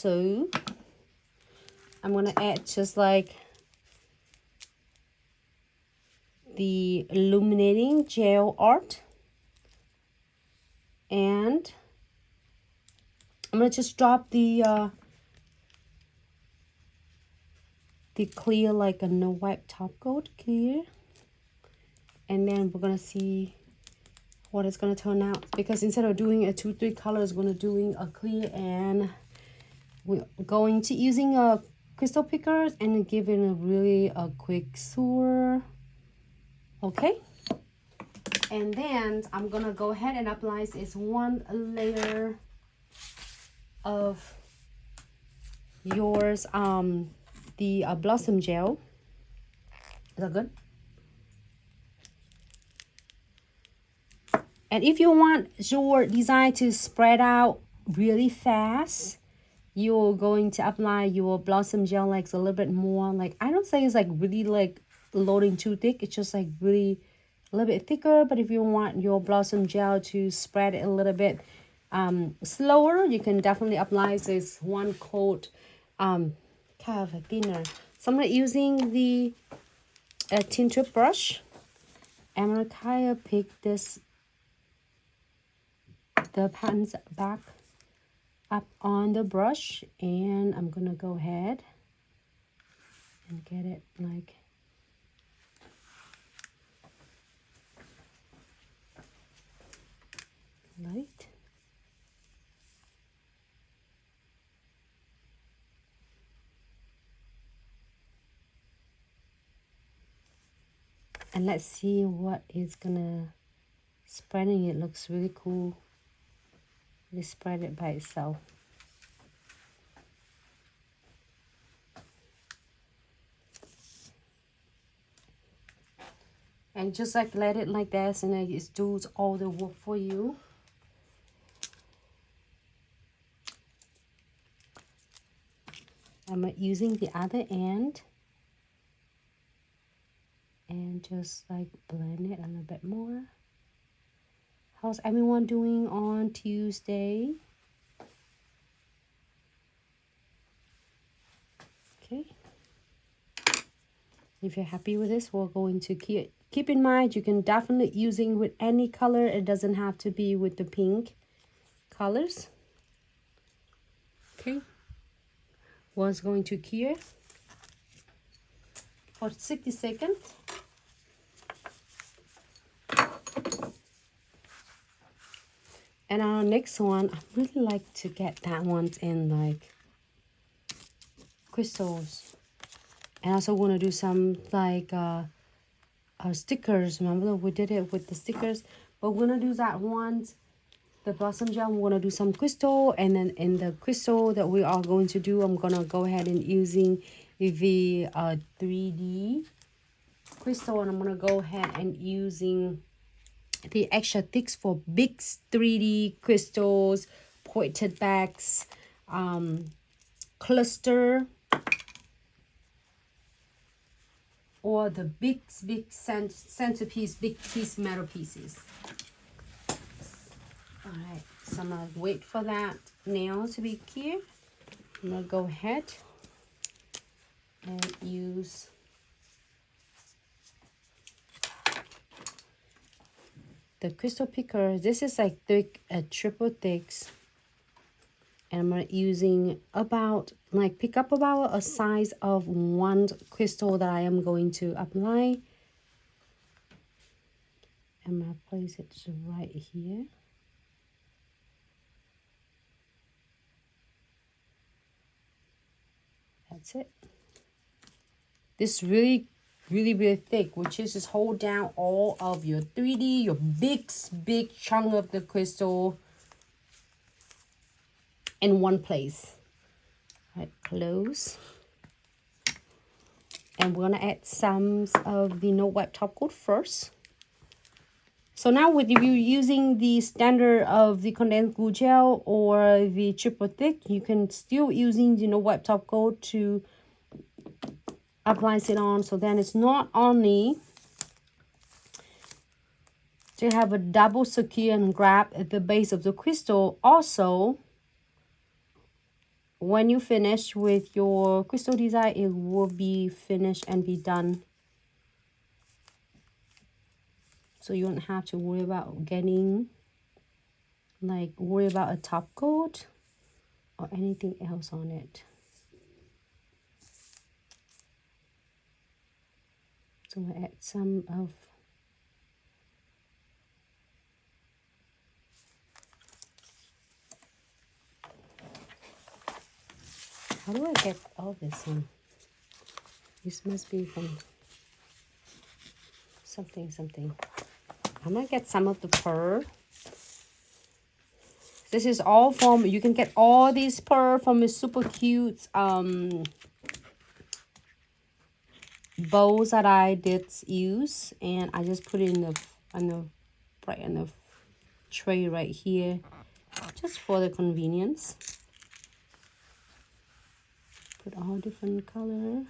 also I'm gonna add just like the illuminating gel art, and I'm gonna just drop the clear, like a no wipe top coat clear, and then we're gonna see what it's gonna turn out, because instead of doing a 2-3 colors, we're gonna doing a clear, and we're going to using a crystal pickers and giving a really quick swirl. Okay, and then I'm gonna go ahead and apply this one layer of yours the blossom gel. Is that good? And if you want your design to spread out really fast, you're going to apply your blossom gel like a little bit more, like I don't say it's like really like loading too thick, it's just like really a little bit thicker. But if you want your blossom gel to spread it a little bit slower, you can definitely apply this one coat kind of thinner. So I'm using the tinted brush. I'm gonna kind of pick this the pans back up on the brush, and I'm gonna go ahead and get it like light. And let's see what is gonna spreading. It looks really cool. Let's spread it by itself. And just like let it like this, and it does all the work for you. I'm using the other end and just like blend it a little bit more. How's everyone doing on Tuesday? Okay. If you're happy with this, we're going to keep in mind, you can definitely using with any color. It doesn't have to be with the pink colors. Okay. Was going to cure for 60 seconds. And our next one, I really like to get that one in like crystals. And also want to do some like stickers. Remember we did it with the stickers, but we're gonna do that one, the blossom gel. We're gonna do some crystal, and then in the crystal that we are going to do, I'm gonna go ahead and using the 3D crystal, and I'm gonna go ahead and using the extra thicks for big 3D crystals, pointed backs, cluster, or the big centerpiece, big piece metal pieces. All right, so I'm gonna wait for that nail to be cured. I'm gonna go ahead and use the crystal picker. This is like thick, triple thicks, and I'm gonna using about like pick up about a size of one crystal that I am going to apply. I'm gonna place it right here. That's it. This really thick, which is just hold down all of your 3D, your big chunk of the crystal in one place. All right, close. And we're gonna add some of the no wipe top coat first. So now with you using the standard of the condensed glue gel or the triple thick, you can still using the no wipe top coat to apply it on. So then it's not only to have a double secure and grab at the base of the crystal, also when you finish with your crystal design, it will be finished and be done. So you don't have to worry about getting, like, worry about a top coat or anything else on it. So I add some of how do I get all this on? This must be from something. I'm gonna get some of the pearl. This is all from, you can get all these pearl from a super cute bows that I did use, and I just put it in the right in the tray right here, just for the convenience. Put all different color.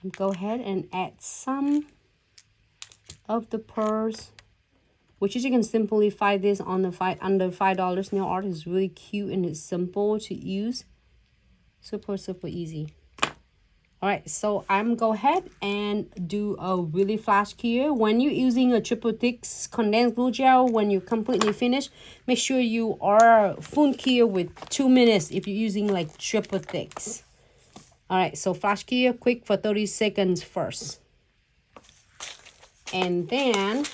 And go ahead and add some of the pearls, which is you can simply find this on the under $5 nail art. Is really cute and it's simple to use. Super easy. All right, so I'm go ahead and do a really flash cure. When you're using a triple thick condensed glue gel, when you completely finish, make sure you are full cure with 2 minutes if you're using like triple thicks. All right, so flash cure quick for 30 seconds first. And then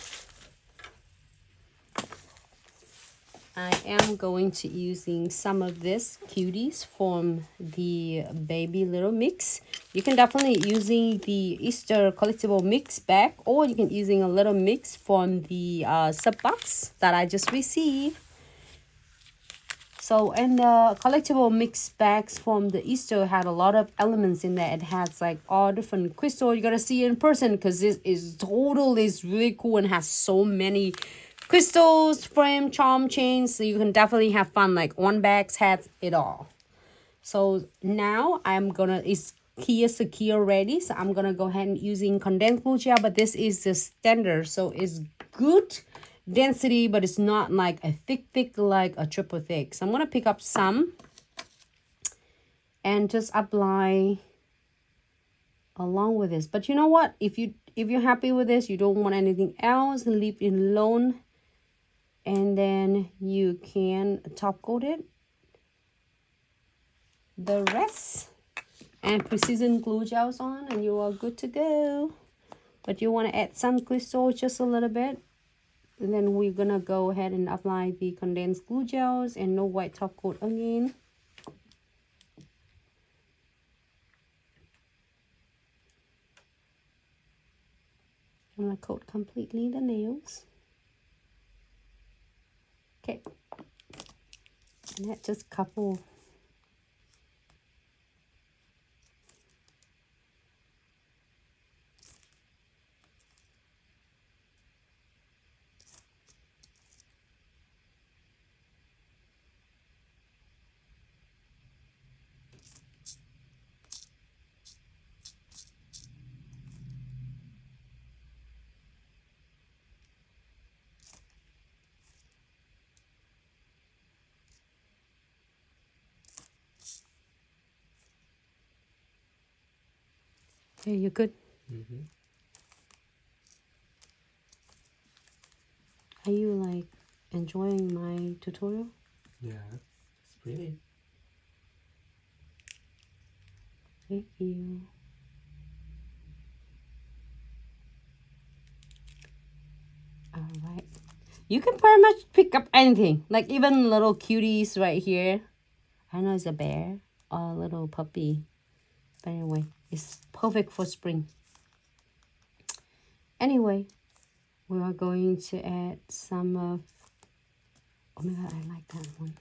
I am going to using some of this cuties from the baby little mix. You can definitely using the Easter collectible mix bag, or you can using a little mix from the sub box that I just received. So, and the collectible mix bags from the Easter had a lot of elements in there. It has like all different crystal. You gotta see it in person because this is really cool and has so many crystals, frame, charm, chains. So you can definitely have fun. Like one bag has it all. So now I'm gonna, it's here secure ready. So I'm gonna go ahead and using condensed glue gel, but this is the standard. So it's good density, but it's not like a thick like a triple thick. So I'm gonna pick up some and just apply along with this. But you know what, if you're happy with this, you don't want anything else, leave it alone, and then you can top coat it the rest and precision glue gels on, and you are good to go. But you want to add some crystal just a little bit. And then we're gonna go ahead and apply the condensed glue gels and no white top coat again. I'm gonna coat completely the nails. Okay, and that just couple. Okay, you good? Mm-hmm. Are you like enjoying my tutorial? Yeah, it's pretty. Thank you. All right. You can pretty much pick up anything, like even little cuties right here. I know it's a bear or a little puppy. But anyway, it's perfect for spring. Anyway, we are going to add some of, oh my god, I like that one.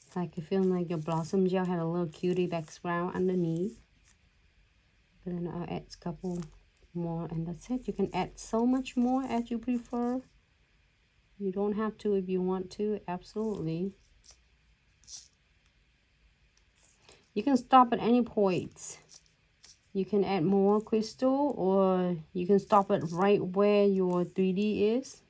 It's like you feel like your blossom gel had a little cutie background underneath. But then I'll add a couple more and that's it. You can add so much more as you prefer. You don't have to if you want to, absolutely. You can stop at any point. You can add more crystal or you can stop it right where your 3D is.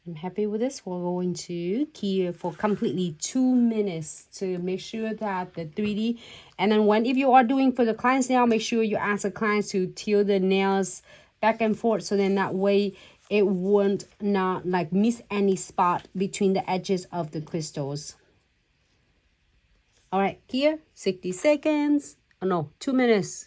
I'm happy with this. We're going to key for completely 2 minutes to make sure that the 3D. And then if you are doing for the client's nail, make sure you ask the client to tilt the nails back and forth, so then that way it won't not like miss any spot between the edges of the crystals. All right, here, 60 seconds. Oh no, 2 minutes.